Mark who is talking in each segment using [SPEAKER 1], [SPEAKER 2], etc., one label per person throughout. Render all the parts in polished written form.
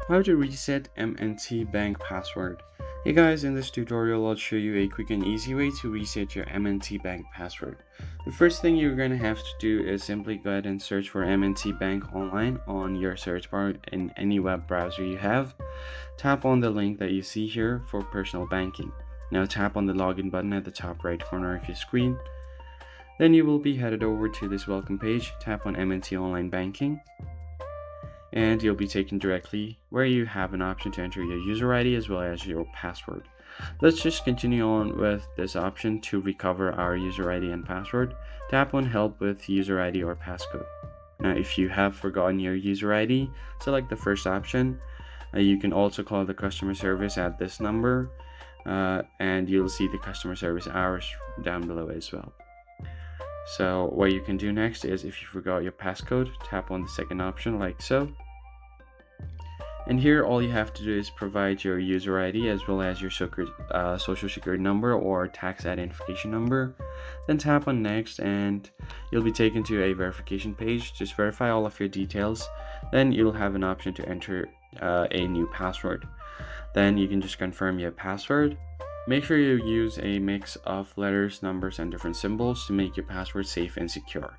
[SPEAKER 1] How to reset M&T Bank password. Hey guys, in this tutorial I'll show you a quick and easy way to reset your M&T Bank password. The first thing you're going to have to do is simply go ahead and search for M&T Bank online on your search bar in any web browser you have. Tap on the link that you see here for personal banking. Now tap on the login button at the top right corner of your screen. Then you will be headed over to this welcome page. Tap on M&T Online Banking, and you'll be taken directly where you have an option to enter your user ID as well as your password. Let's just continue on with this option. To recover our user ID and password, tap on Help with User ID or Passcode. Now if you have forgotten your user ID, select the first option. You can also call the customer service at this number, and you'll see the customer service hours down below as well. So what you can do next is, if you forgot your passcode, tap on the second option like so. And here all you have to do is provide your user ID as well as your social security number or tax identification number. Then tap on next and you'll be taken to a verification page. Just verify all of your details. Then you'll have an option to enter a new password. Then you can just confirm your password. Make sure you use a mix of letters, numbers, and different symbols to make your password safe and secure.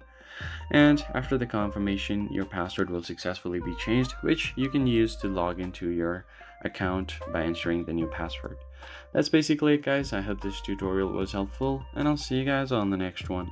[SPEAKER 1] And after the confirmation, your password will successfully be changed, which you can use to log into your account by entering the new password. That's basically it, guys. I hope this tutorial was helpful, and I'll see you guys on the next one.